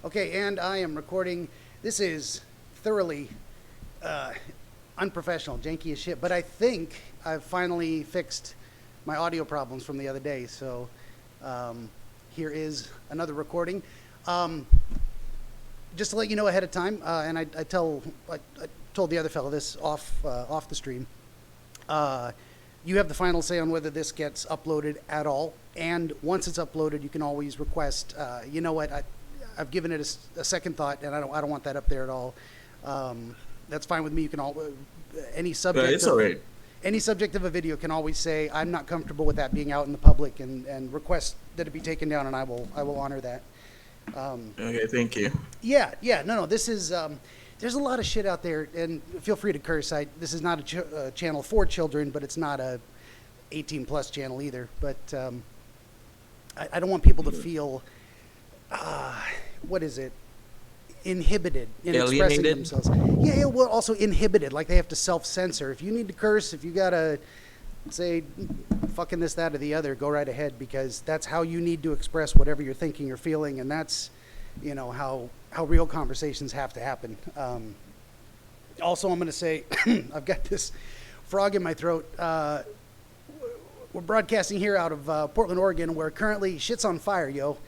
Okay, and I am recording. This is thoroughly uh, unprofessional, janky as shit, but I think I've finally fixed my audio problems from the other day. So um, here is another recording. Um, just to let you know ahead of time, and I told the other fellow this off the stream. Uh, you have the final say on whether this gets uploaded at all. And once it's uploaded, you can always request. You know what? I've given it a second thought, and I don't want that up there at all. That's fine with me. You can all any subject. It's alright. Any subject of a video can always say I'm not comfortable with that being out in the public, and request that it be taken down, and I will honor that. Okay, thank you. Yeah, no. This is there's a lot of shit out there, and feel free to curse. This is not a channel for children, but it's not a 18 plus channel either. But I don't want people to feel what is it? Inhibited in expressing Alienated? themselves. Yeah, well, also inhibited, like they have to self-censor. If you need to curse, if you gotta say fucking this, that, or the other, go right ahead, because that's how you need to express whatever you're thinking or feeling, and that's, how real conversations have to happen. Also, I'm gonna say, I've got this frog in my throat. We're broadcasting here out of Portland, Oregon, where currently shit's on fire, yo.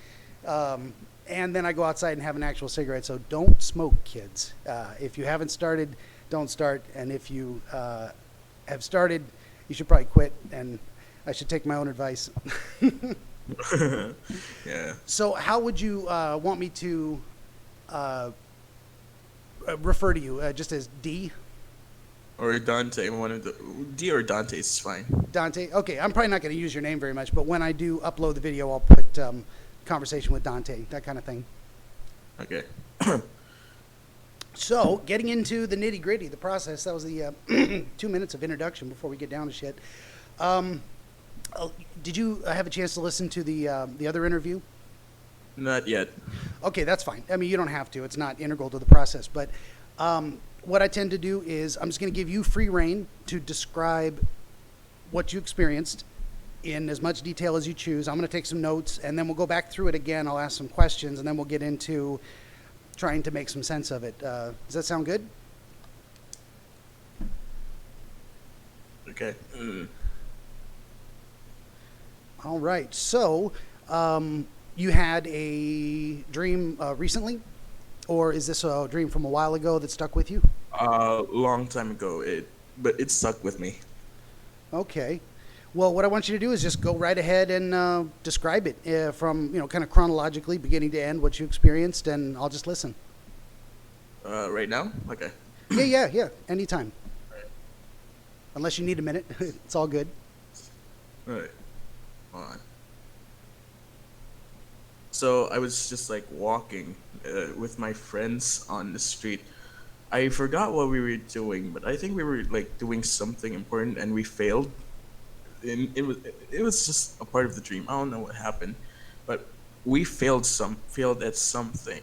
And then I go outside and have an actual cigarette. So don't smoke, kids. If you haven't started, don't start. And if you have started, you should probably quit. And I should take my own advice. Yeah. So how would you want me to refer to you? Just as D? Or Dante, one of the D or Dante is fine. Dante? Okay, I'm probably not going to use your name very much, but when I do upload the video, I'll put conversation with Dante, that kind of thing. Okay. So, getting into the nitty gritty, the process, that was the 2 minutes of introduction before we get down to shit. Did you have a chance to listen to the other interview? Not yet. Okay, that's fine. I mean, you don't have to. It's not integral to the process. But what I tend to do is I'm just going to give you free reign to describe what you experienced in as much detail as you choose. I'm going to take some notes, and then we'll go back through it again. I'll ask some questions, and then we'll get into trying to make some sense of it. Does that sound good? Okay. All right. So, you had a dream recently, or is this a dream from a while ago that stuck with you? Long time ago, but it stuck with me. Okay. Well, what I want you to do is just go right ahead and describe it from, kind of chronologically, beginning to end, what you experienced, and I'll just listen. Right now? Okay. Yeah. Anytime. Unless you need a minute. It's all good. Alright. Hold on. So I was just like walking with my friends on the street. I forgot what we were doing, but I think we were like doing something important and we failed. And it was just a part of the dream. I don't know what happened, but we failed at something.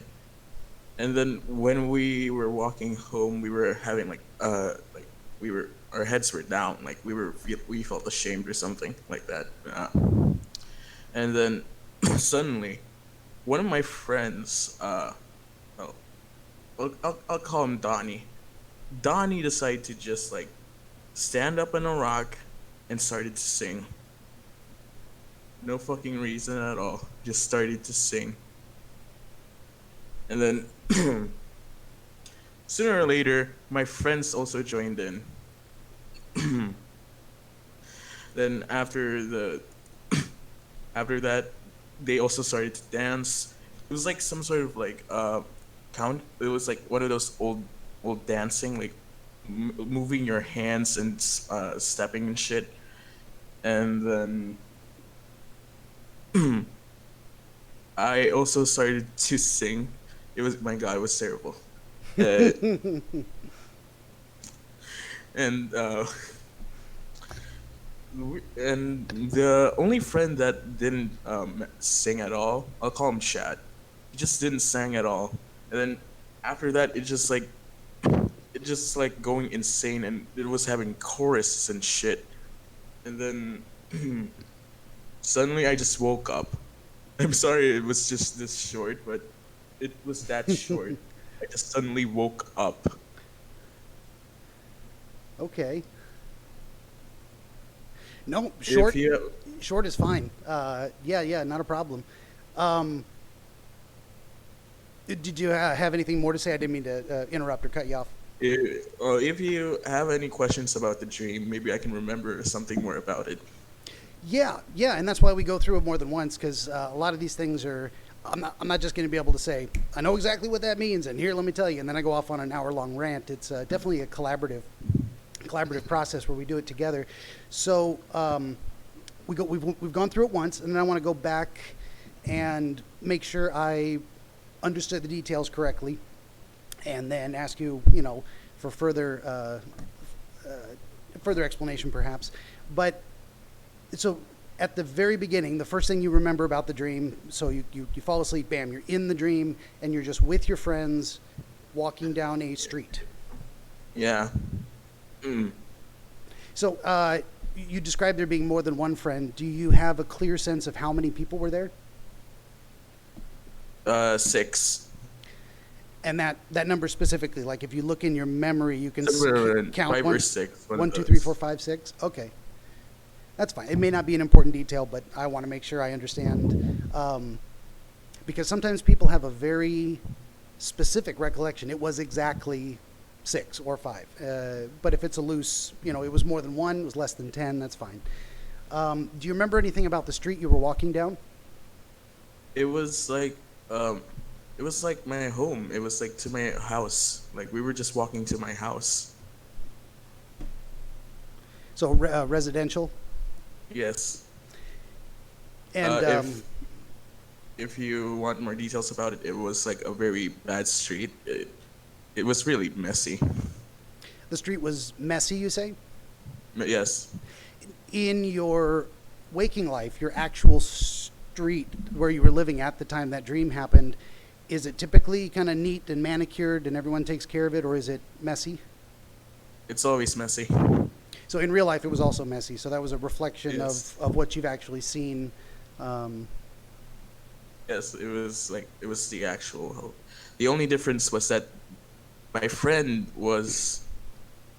And then when we were walking home, we were having like we were our heads were down, like we felt ashamed or something like that. And then suddenly, one of my friends, well, I'll call him Donnie. Donnie decided to just like stand up on a rock and started to sing. No fucking reason at all. Just started to sing. And then sooner or later, my friends also joined in. Then after that, they also started to dance. It was like some sort of like count. It was like one of those old dancing, like moving your hands and stepping and shit. And then I also started to sing. It was, my God, it was terrible. Uh, and and the only friend that didn't sing at all, I'll call him Chad. He just didn't sing at all. And then after that, it just like going insane, and it was having choruses and shit. And then suddenly I just woke up. I'm sorry it was just this short, but It was that short. I just suddenly woke up. Okay. No, If short. you, Short is fine. Yeah, not a problem. Um, did you have anything more to say? I didn't mean to interrupt or cut you off. if you have any questions about the dream, maybe I can remember something more about it. Yeah, and that's why we go through it more than once because a lot of these things are. I'm not just going to be able to say I know exactly what that means, and here let me tell you, and then I go off on an hour-long rant. It's definitely a collaborative process where we do it together. So we've gone through it once, and then I want to go back and make sure I understood the details correctly, and then ask you, for further explanation, perhaps. But so at the very beginning, the first thing you remember about the dream, so you fall asleep, bam, you're in the dream, and you're just with your friends walking down a street. Yeah. Mm. So you described there being more than one friend. Do you have a clear sense of how many people were there? 6. And that number specifically, like if you look in your memory, you can Somewhere around count 5 or 6. One one, of two, three, those. four, five, six. Okay, that's fine. It may not be an important detail, but I want to make sure I understand, because sometimes people have a very specific recollection. It was exactly 6 or 5. But if it's a loose, it was more than 1, it was less than 10. That's fine. Do you remember anything about the street you were walking down? It was like it was like my home. It was like to my house. Like we were just walking to my house. So residential, Yes. and If you want more details about it, it was like a very bad street. It was really messy. the street was messy. You say? Yes. In your waking life, your actual street where you were living at the time that dream happened, is it typically kind of neat and manicured and everyone takes care of it, or is it messy? It's always messy. So in real life, it was also messy. So that was a reflection Yes. of what you've actually seen. Um, Yes, it was the actual. The only difference was that my friend was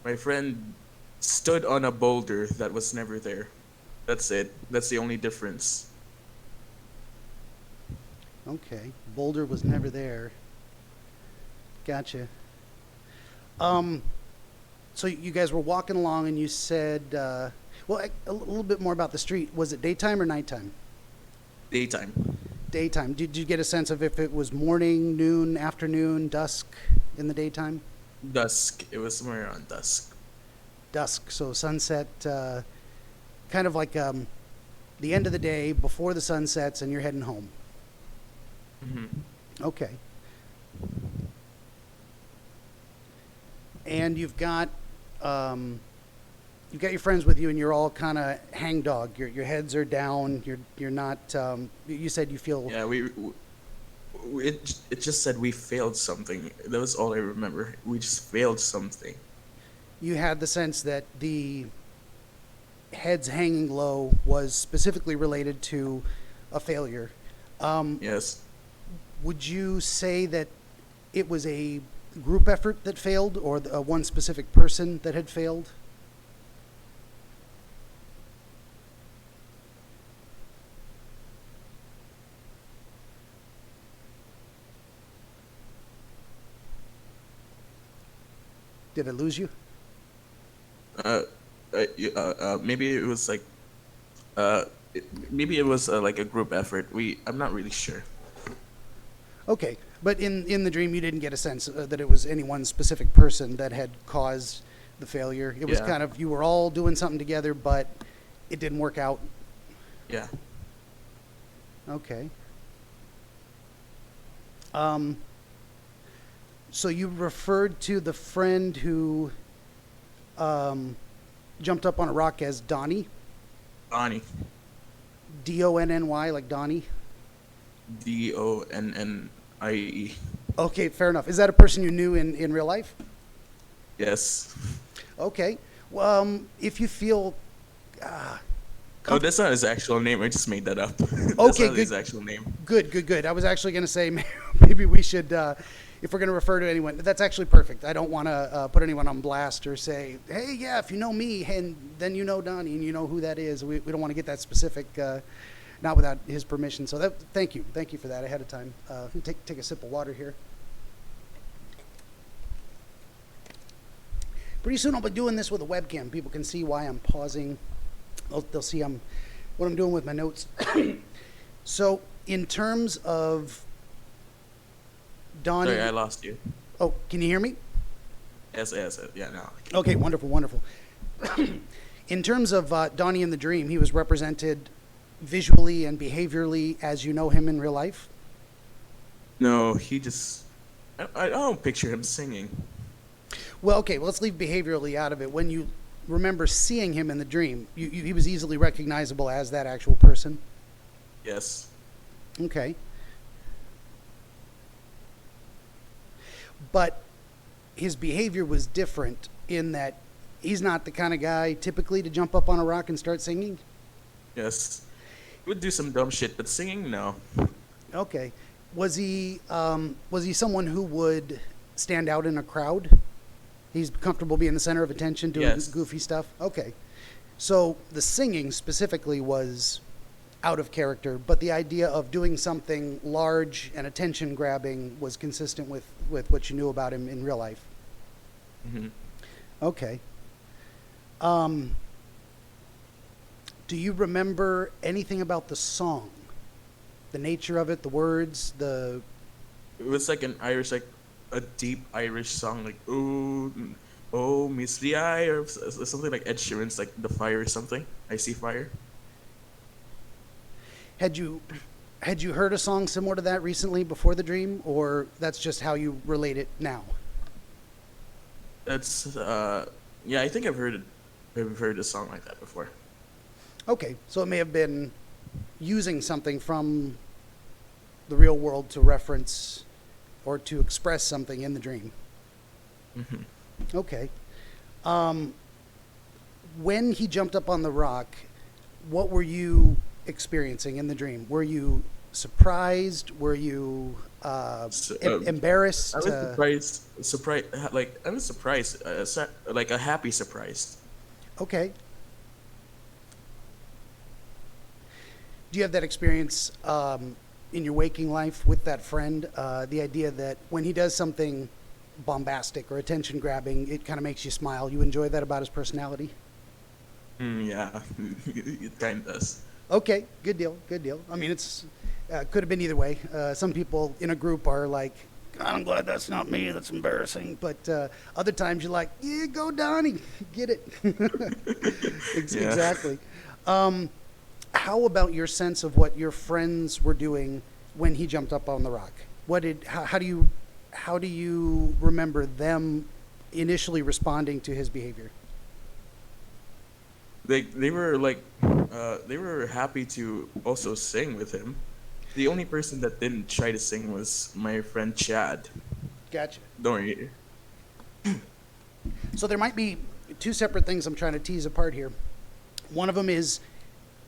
my friend stood on a boulder that was never there. That's it. That's the only difference. okay, Boulder was never there. Gotcha. So you guys were walking along, and you said, a little bit more about the street. Was it daytime or nighttime? Daytime. Daytime. Did you get a sense of if it was morning, noon, afternoon, dusk in the daytime? Dusk. It was somewhere around dusk. Dusk. So sunset, kind of like the end of the day before the sun sets, and you're heading home. Hmm. Okay. And you've got your friends with you, and you're all kind of hangdog. Your heads are down. You're not. You said you feel. Yeah, it just said we failed something. That was all I remember. We just failed something. You had the sense that the heads hanging low was specifically related to a failure. Yes. Would you say that it was a group effort that failed, or one specific person that had failed? Did I lose you? Maybe it was like maybe it was like a group effort. I'm not really sure. Okay, but in the dream, you didn't get a sense that it was any one specific person that had caused the failure. It was Yeah. kind of you were all doing something together, but it didn't work out. Yeah. Okay. So you referred to the friend who jumped up on a rock as Donnie, Donnie. Donny, like Donnie. Donnie. Okay, fair enough. Is that a person you knew in real life? Yes. Okay. Well, if you feel Oh, that's not his actual name. I just made that up. That's Okay, not his good. actual name. Good. I was actually going to say maybe we should, if we're going to refer to anyone, that's actually perfect. I don't want to put anyone on blast or say, hey, yeah, if you know me, and then you know Donnie and you know who that is. We don't want to get that specific, not without his permission. So thank you for that ahead of time. Take a sip of water here. Pretty soon I'll be doing this with a webcam. People can see why I'm pausing. They'll see what I'm doing with my notes. So, in terms of Donnie... Sorry, I lost you. Oh, can you hear me? Yes, yeah, no. Okay, wonderful. In terms of Donnie in the Dream, he was represented visually and behaviorally as you know him in real life? No, he just... I don't picture him singing. Well, okay, let's leave behaviorally out of it. When you remember seeing him in the dream, he was easily recognizable as that actual person? Yes. Okay. But his behavior was different in that he's not the kind of guy typically to jump up on a rock and start singing? Yes. He would do some dumb shit, but singing, no. Okay. Was he someone who would stand out in a crowd? He's comfortable being the center of attention, doing goofy stuff? Okay. So the singing specifically was out of character, but the idea of doing something large and attention-grabbing was consistent with what you knew about him in real life? Mm-hmm. Okay. Do you remember anything about the song? The nature of it, the words, It was like an Irish, like a deep Irish song, like oh Miss the Eye, or something like Ed Sheeran's, like The Fire or something. I See Fire. Had you heard a song similar to that recently before the dream, or that's just how you relate it now? That's yeah, I think I've heard a song like that before. Okay, so it may have been using something from the real world to reference or to express something in the dream. Mm-hmm. Okay. When he jumped up on the rock, what were you experiencing in the dream? Were you surprised? Were you embarrassed? I was surprised. Like I was surprised, like a happy surprise. Okay. Do you have that experience in your waking life with that friend? The idea that when he does something bombastic or attention-grabbing, it kind of makes you smile. You enjoy that about his personality? Yeah, it kind of does. Okay, good deal. I mean, it's could have been either way. Some people in a group are like, God, I'm glad that's not me. That's embarrassing. But other times you're like, yeah, go Donnie, get it. Exactly. How about your sense of what your friends were doing when he jumped up on the rock? How do you remember them initially responding to his behavior? They were like they were happy to also sing with him. The only person that didn't try to sing was my friend Chad. Gotcha. Don't worry. So there might be two separate things I'm trying to tease apart here. One of them is,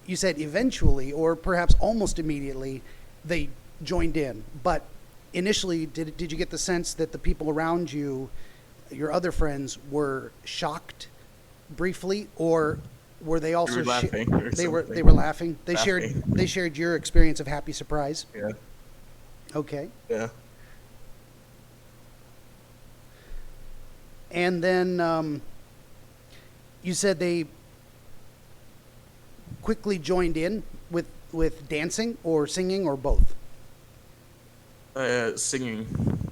you said eventually, or perhaps almost immediately, they joined in. But initially, did you get the sense that the people around you, your other friends, were shocked briefly, or were they also They were laughing or they were something. laughing? They Laughing. shared your experience of happy surprise. Yeah. Okay. Yeah. And then you said they quickly joined in with dancing or singing or both? Singing.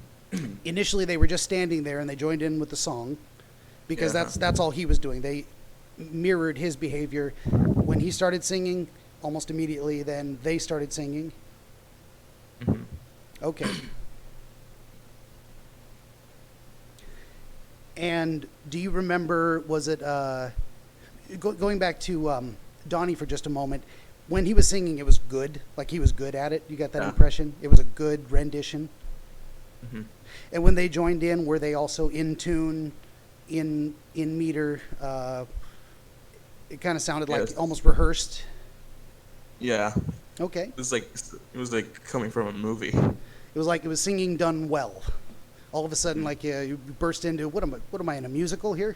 Initially, they were just standing there and they joined in with the song because Yeah. that's all he was doing. They mirrored his behavior. When he started singing, almost immediately, then they started singing. Mm-hmm. Okay. And do you remember, was it, going back to Donnie for just a moment, when he was singing, it was good? Like he was good at it? You got that Yeah. impression? It was a good rendition? Mm-hmm. And when they joined in, were they also in tune, in meter? It kind of sounded like Yes. almost rehearsed. Yeah, Okay. it was like coming from a movie. It was like it was singing done well. All of a sudden, like you burst into what am I in a musical here?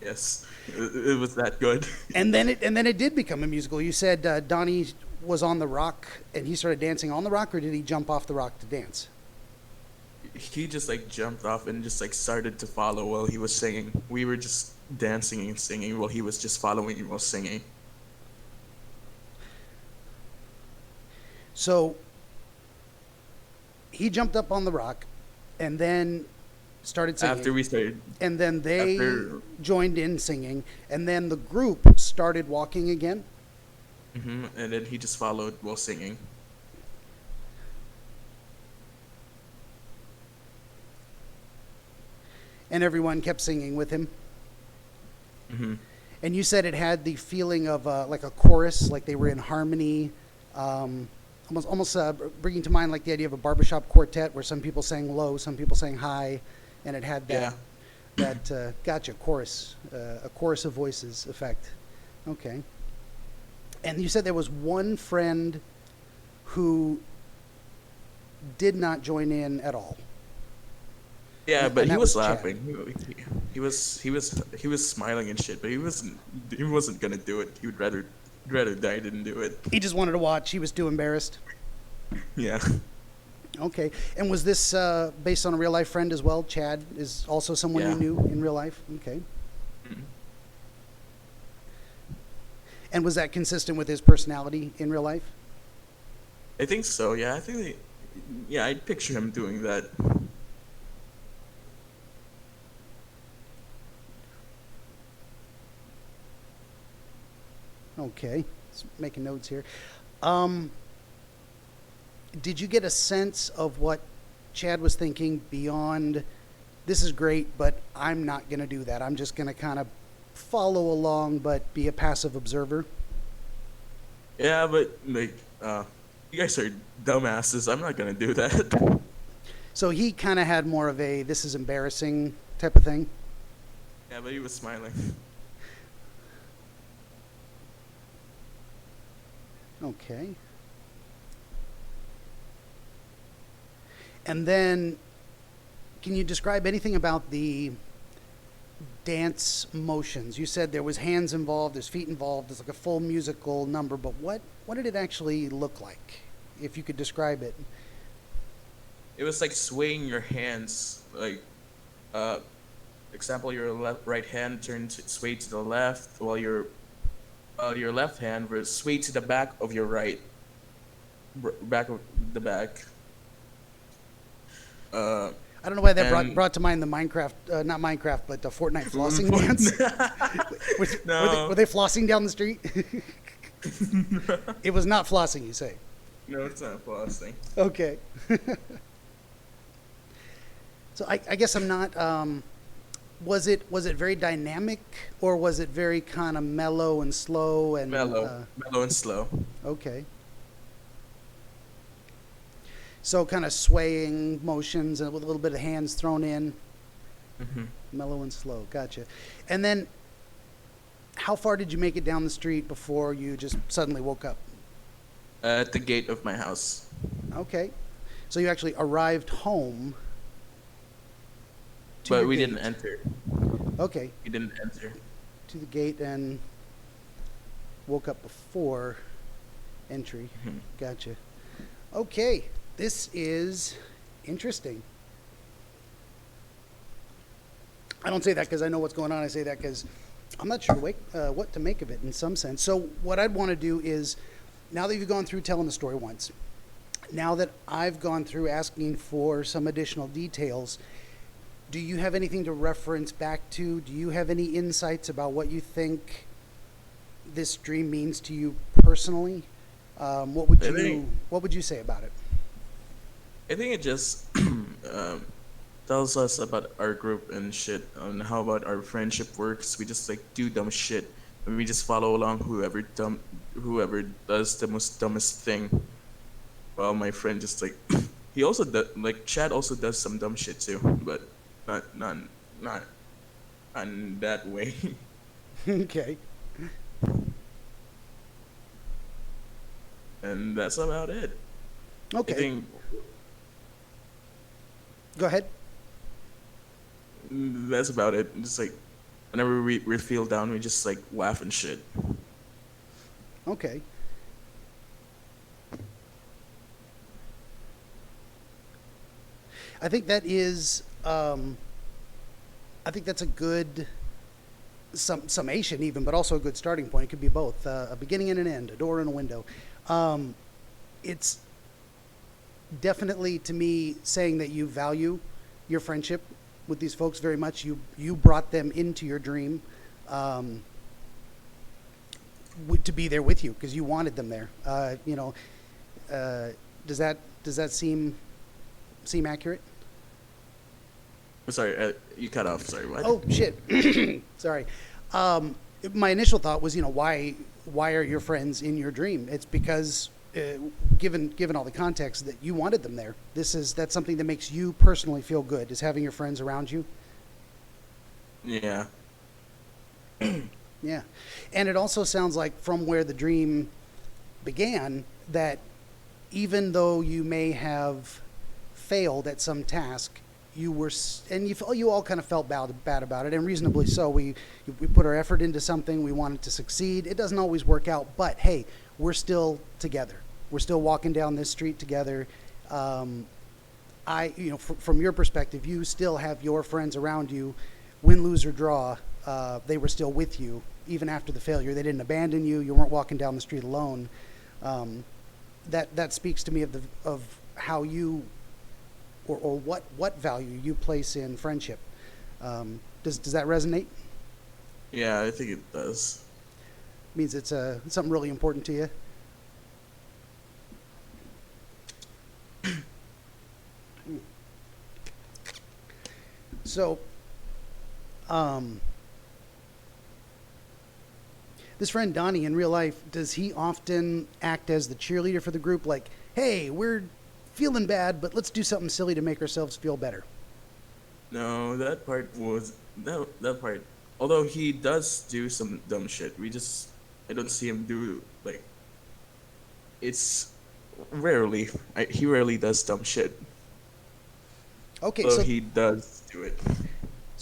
Yes, it was that good. And then it did become a musical. You said Donnie was on the rock and he started dancing on the rock, or did he jump off the rock to dance? He just like jumped off and just like started to follow while he was singing. We were just dancing and singing while he was just following while singing. So he jumped up on the rock and then started singing. After we started, And then they after, joined in singing, and then the group started walking again. and then he just followed while singing. And everyone kept singing with him. hmm And you said it had the feeling of like a chorus, like they were in harmony, almost bringing to mind like the idea of a barbershop quartet where some people sang low, some people sang high, and it had Yeah. that gotcha chorus, a chorus of voices effect. Okay. And you said there was one friend who did not join in at all. Yeah, And but he that was was Chad. laughing. He was smiling and shit, but he wasn't gonna do it. He'd rather die than do it. He just wanted to watch. He was too embarrassed. Yeah. Okay. And was this based on a real life friend as well? Chad is also someone Yeah. you knew in real life? Okay. And was that consistent with his personality in real life? I think so. Yeah, yeah, I'd picture him doing that. Okay. Let's making notes here. Um, did you get a sense of what Chad was thinking beyond, this is great, but I'm not going to do that. I'm just going to kind of follow along, but be a passive observer? Yeah, but like, you guys are dumbasses. I'm not gonna do that. So he kind of had more of a, this is embarrassing type of thing? Yeah, but he was smiling. Okay. And then, can you describe anything about the dance motions? You said there was hands involved, there's feet involved, there's like a full musical number, but what did it actually look like? If you could describe it. It was like swaying your hands, like, example, your right hand sway to the left, while your left hand will sway to the back of your right, back of the back. I don't know why that And brought to mind the Minecraft, not Minecraft, but the Fortnite flossing dance. No. Were they flossing down the street? It was not flossing, you say? No, it's not flossing. Okay. So I guess I'm not. Was it very dynamic, or was it very kind of mellow and slow and Mellow and slow. Okay. So kind of swaying motions and with a little bit of hands thrown in, mellow and slow. Gotcha. And then, how far did you make it down the street before you just suddenly woke up? At the gate of my house. Okay. So you actually arrived home. To But your we gate. didn't enter. Okay. We didn't enter. To the gate and woke up before entry. Gotcha. Okay. This is interesting. I don't say that because I know what's going on. I say that because I'm not sure what to make of it in some sense. So what I'd want to do is, now that you've gone through telling the story once, now that I've gone through asking for some additional details, do you have anything to reference back to? Do you have any insights about what you think this dream means to you personally? What would you say about it? I think it just tells us about our group and shit, and how about our friendship works. We just like do dumb shit, and we just follow along whoever does the most dumbest thing. Well, my friend just like he also like Chad also does some dumb shit too, but not in that way. Okay. and that's about it. I Okay, think go ahead. that's about it. Just like whenever we feel down, we just like laugh and shit. Okay. I think that is, I think that's a good summation even, but also a good starting point. It could be both, a beginning and an end, a door and a window. Um, it's definitely, to me, saying that you value your friendship with these folks very much. You brought them into your dream, to be there with you because you wanted them there. Does that seem accurate? Sorry, you cut off. Sorry, what? Oh shit. Sorry. My initial thought was, why are your friends in your dream? It's because, given all the context, that you wanted them there. That's something that makes you personally feel good, is having your friends around you. Yeah. Yeah. And it also sounds like, from where the dream began, that even though you may have failed at some task, you all kind of felt bad about it, and reasonably so. We put our effort into something. We wanted to succeed. It doesn't always work out, but hey, we're still together. We're still walking down this street together. From your perspective, you still have your friends around you. Win, lose, or draw, they were still with you even after the failure. They didn't abandon you. You weren't walking down the street alone. That speaks to me of how you, or what value you place in friendship. Does that resonate? Yeah, I think it does. Means it's something really important to you. So, this friend Donnie, in real life, does he often act as the cheerleader for the group? Like, hey, we're feeling bad, but let's do something silly to make ourselves feel better. No, that part. Although he does do some dumb shit, I don't see him do like. It's rarely. He rarely does dumb shit. Okay, Though he does do it.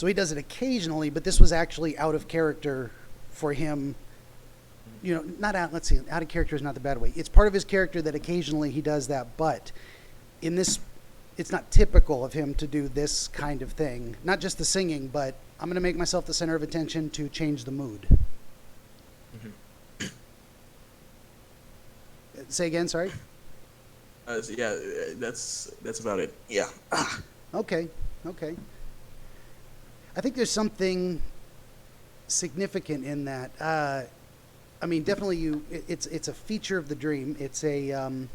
so he does it occasionally, but this was actually out of character for him. Not out. Let's see, out of character is not the bad way. It's part of his character that occasionally he does that, but in this, it's not typical of him to do this kind of thing. Not just the singing, but I'm going to make myself the center of attention to change the mood. Mm-hmm. Say again, sorry. So yeah, that's about it. Yeah. Okay. I think there's something significant in that. Definitely it's a feature of the dream. It's a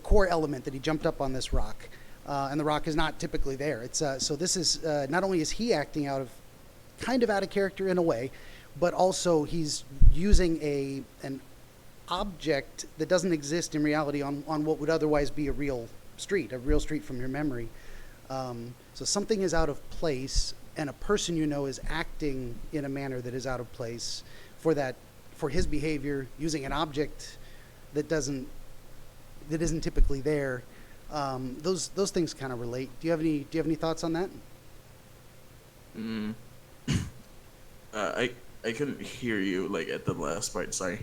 core element that he jumped up on this rock, and the rock is not typically there. So this is, not only is he acting out of character in a way, but also he's using an object that doesn't exist in reality on what would otherwise be a real street from your memory. So something is out of place, and a person is acting in a manner that is out of place for his behavior, using an object that isn't typically there. Those things kind of relate. Do you have any thoughts on that? I couldn't hear you like at the last part. Sorry.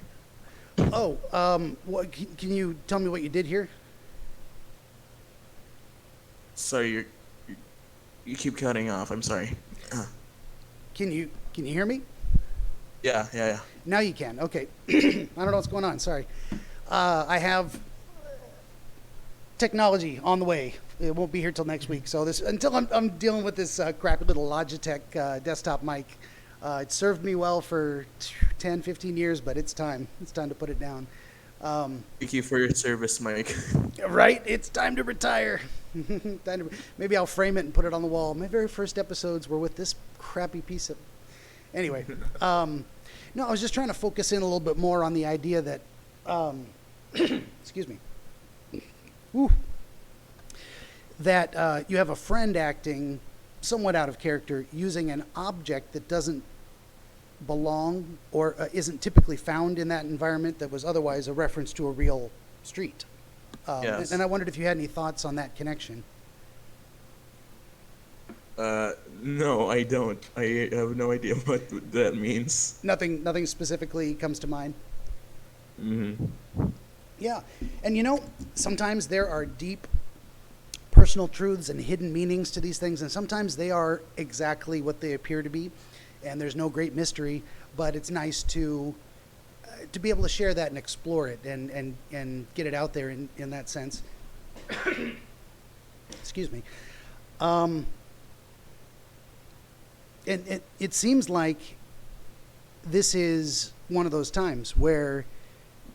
Oh, can you tell me what you did here? Sorry, you keep cutting off. I'm sorry. Can you hear me? Yeah. Now you can. Okay. I don't know what's going on. Sorry. I have technology on the way. It won't be here till next week. So until I'm dealing with this crappy little Logitech desktop mic. It served me well for 10, 15 years, but it's time. It's time to put it down. Thank you for your service, Mike. Right? It's time to retire. Maybe I'll frame it and put it on the wall. My very first episodes were with this crappy piece of... Anyway. No, I was just trying to focus in a little bit more on the idea that... excuse me. Woo. That you have a friend acting somewhat out of character, using an object that doesn't belong or isn't typically found in that environment that was otherwise a reference to a real street. Yes. And I wondered if you had any thoughts on that connection. No, I don't. I have no idea what that means. Nothing specifically comes to mind. Mm-hmm. Yeah, and sometimes there are deep personal truths and hidden meanings to these things, and sometimes they are exactly what they appear to be, and there's no great mystery. But it's nice to be able to share that and explore it and get it out there in that sense. Excuse me. And it seems like this is one of those times where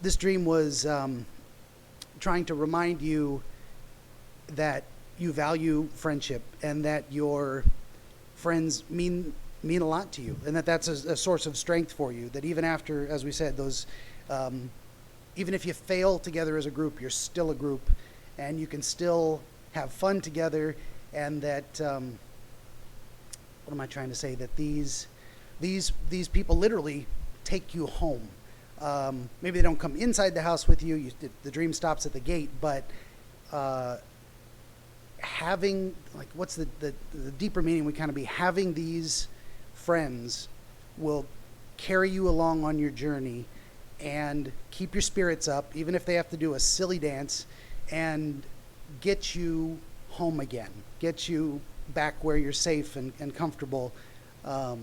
this dream was trying to remind you that you value friendship and that your friends mean a lot to you, and that's a source of strength for you. That even after, as we said, those even if you fail together as a group, you're still a group, and you can still have fun together, and that what am I trying to say? That these people literally take you home. Maybe they don't come inside the house with you. The dream stops at the gate, but having, like, what's the deeper meaning would kind of be having these friends will carry you along on your journey and keep your spirits up, even if they have to do a silly dance, and get you home again, get you back where you're safe and comfortable. That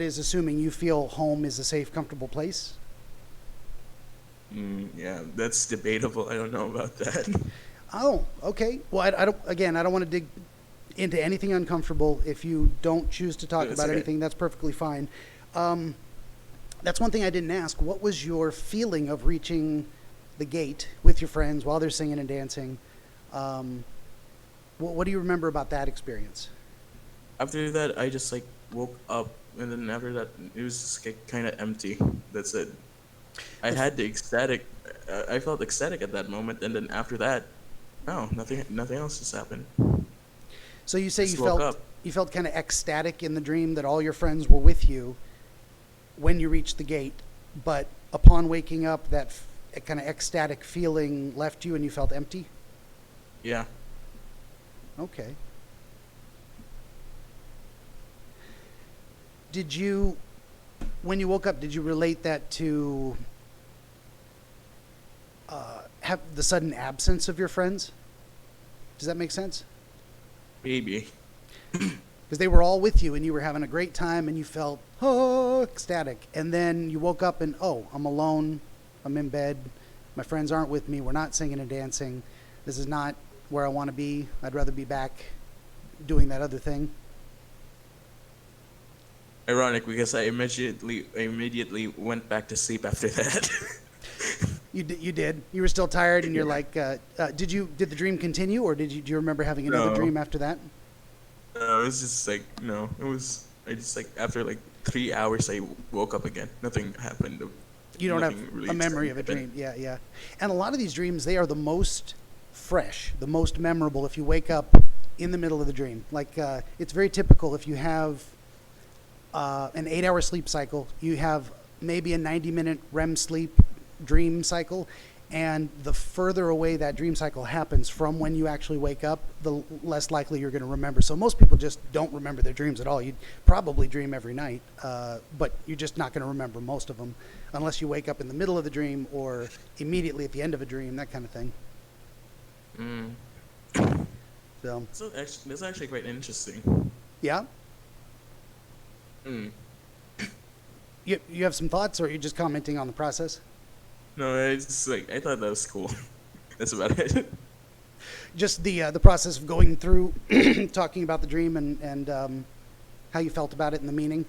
is assuming you feel home is a safe, comfortable place. Yeah, that's debatable. I don't know about that. Oh, okay. Well, I don't want to dig into anything uncomfortable. If you don't choose to talk about anything, that's perfectly fine. That's one thing I didn't ask. What was your feeling of reaching the gate with your friends while they're singing and dancing? What do you remember about that experience? After that, I just woke up, and then after that, it was just kind of empty. That's it. I had the ecstatic. I felt ecstatic at that moment, and then after that, no, nothing else just happened. So you say Just woke up. you felt kind of ecstatic in the dream that all your friends were with you when you reached the gate, but upon waking up, that kind of ecstatic feeling left you, and you felt empty. Yeah. Okay. Did you, when you woke up, did you relate that to have the sudden absence of your friends? Does that make sense? Maybe. Because they were all with you and you were having a great time and you felt ecstatic. And then you woke up and, I'm alone. I'm in bed. My friends aren't with me. We're not singing and dancing. This is not where I want to be. I'd rather be back doing that other thing. Ironic, because I immediately went back to sleep after that. You did. You were still tired, and you're like, did the dream continue, or do you remember having another dream after that? No, it was just no. It was after 3 hours I woke up again. Nothing happened. You don't have really a memory of a dream. Yeah. And a lot of these dreams, they are the most fresh, the most memorable if you wake up in the middle of the dream. It's very typical if you have an 8-hour sleep cycle, you have maybe a 90-minute REM sleep dream cycle, and the further away that dream cycle happens from when you actually wake up, the less likely you're going to remember. So most people just don't remember their dreams at all. You probably dream every night, but you're just not going to remember most of them unless you wake up in the middle of the dream or immediately at the end of a dream, that kind of thing. So that's actually quite interesting. Yeah. You have some thoughts, or are you just commenting on the process? No, it's just I thought that was cool. That's about it. Just the process of going through talking about the dream and how you felt about it and the meaning.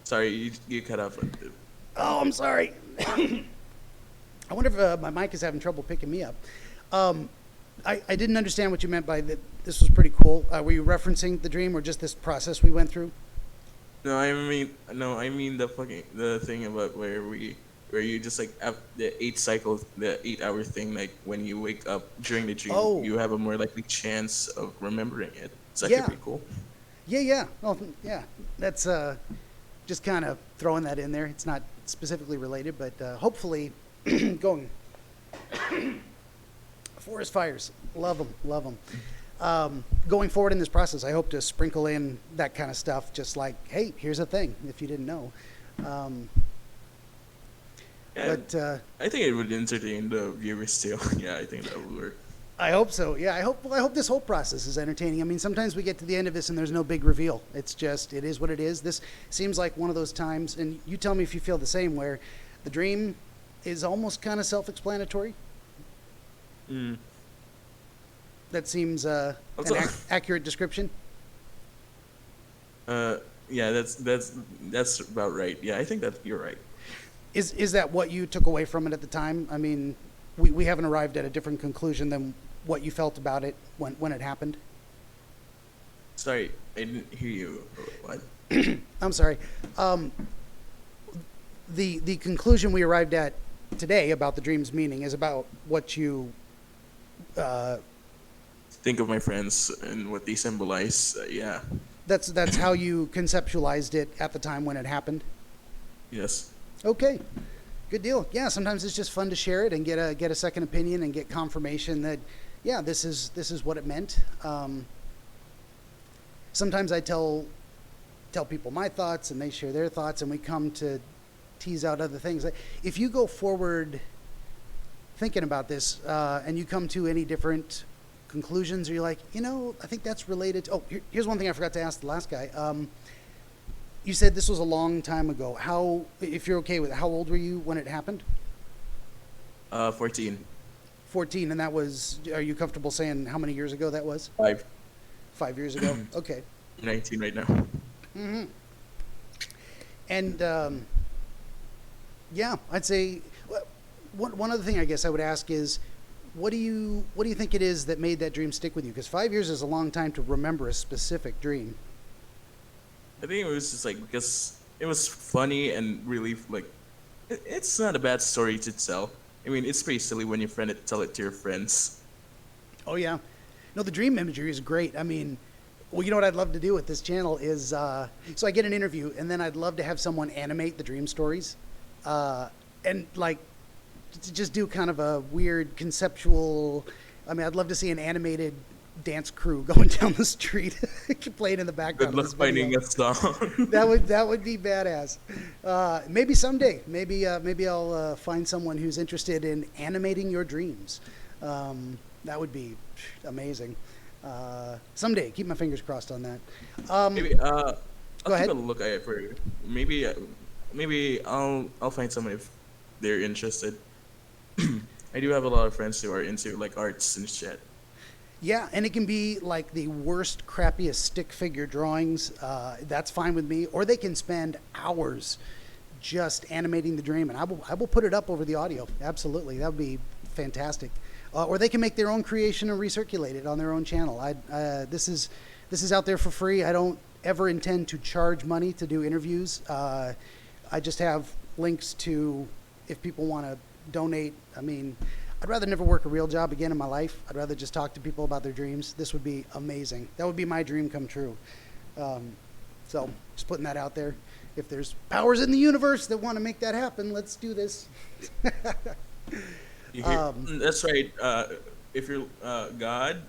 Sorry, you cut off. Oh, I'm sorry. I wonder if my mic is having trouble picking me up. I didn't understand what you meant by that. This was pretty cool. Were you referencing the dream or just this process we went through? No, I mean the thing about where you just the 8-hour thing, when you wake up during the dream, you have a more likely chance of remembering it. It's actually pretty cool. Yeah. Oh, yeah. That's just kind of throwing that in there. It's not specifically related, but hopefully, going forest fires. Love them. Love them. Going forward in this process, I hope to sprinkle in that kind of stuff. Just like, hey, here's a thing. If you didn't know. Yeah, But I think it would entertain the viewers too. Yeah, I think that would work. I hope so. Yeah, I hope this whole process is entertaining. I mean, sometimes we get to the end of this and there's no big reveal. It's just, it is what it is. This seems like one of those times, and you tell me if you feel the same, where the dream is almost kind of self-explanatory. Mm. That seems an accurate description. Yeah, that's about right. Yeah, I think that you're right. Is that what you took away from it at the time? I mean, we haven't arrived at a different conclusion than what you felt about it when it happened. Sorry, I didn't hear you. What? I'm sorry. The conclusion we arrived at today about the dream's meaning is about what you Think of my friends and what they symbolize. Yeah. that's how you conceptualized it at the time when it happened. Yes. Okay, good deal. Yeah, sometimes it's just fun to share it and get a second opinion and get confirmation that, yeah, this is what it meant. Sometimes I tell people my thoughts and they share their thoughts and we come to tease out other things. If you go forward thinking about this and you come to any different conclusions, or you're like, I think that's related to, here's one thing I forgot to ask the last guy. You said this was a long time ago. How, if you're okay with it, how old were you when it happened? 14. 14, and that was, are you comfortable saying how many years ago that was? 5. 5 years ago? Okay. 19 right now. Mm-hmm. And, yeah, I'd say, one other thing I guess I would ask is, what do you think it is that made that dream stick with you? Because 5 years is a long time to remember a specific dream. I think it was just like because it was funny and really like it's not a bad story to tell. I mean, it's pretty silly when you tell it to your friends. Oh yeah, no, the dream imagery is great. I mean, well, you know what I'd love to do with this channel is so I get an interview and then I'd love to have someone animate the dream stories, and like to just do kind of a weird conceptual. I mean, I'd love to see an animated dance crew going down the street playing in the background. Good luck finding a song. that would be badass. Maybe someday. Maybe I'll find someone who's interested in animating your dreams. That would be amazing. Someday. Keep my fingers crossed on that. Maybe I'll go ahead. keep a look at it for you. Maybe I'll find someone if they're interested. I do have a lot of friends who are into like arts and shit. Yeah, and it can be like the worst, crappiest stick figure drawings. That's fine with me. Or they can spend hours just animating the dream, and I will put it up over the audio. Absolutely, that would be fantastic. Or they can make their own creation and recirculate it on their own channel. This is out there for free. I don't ever intend to charge money to do interviews. I just have links to if people want to donate. I mean, I'd rather never work a real job again in my life. I'd rather just talk to people about their dreams. This would be amazing. That would be my dream come true. So just putting that out there. If there's powers in the universe that want to make that happen, let's do this. That's right. If you're God,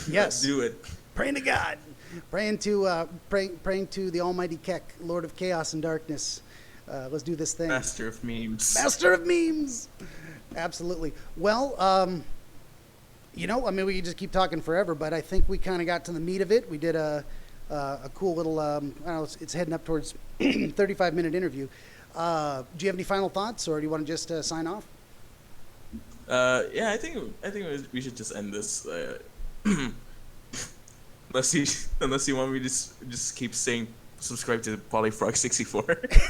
Yes. do it. Praying to God. Praying to the Almighty Kek, Lord of Chaos and Darkness. Let's do this thing. Master of memes. Master of memes. Absolutely. Well, I mean, we could just keep talking forever, but I think we kind of got to the meat of it. We did a cool little, I don't know, it's heading up towards 35-minute interview. Do you have any final thoughts, or do you want to just sign off? Yeah, I think we should just end this. Unless you want me to just keep saying subscribe to Polyfrog64.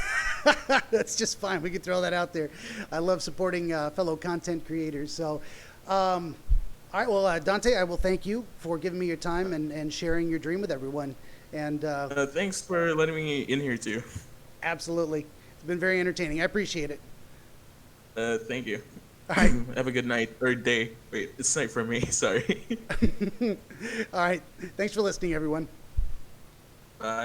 That's just fine. We could throw that out there. I love supporting fellow content creators. So, all right. Well, Dante, I will thank you for giving me your time and sharing your dream with everyone. And thanks for letting me in here too. Absolutely. It's been very entertaining. I appreciate it. Thank you. All right. Have a good night or day. Wait, it's night for me. Sorry. All right. Thanks for listening, everyone. Bye.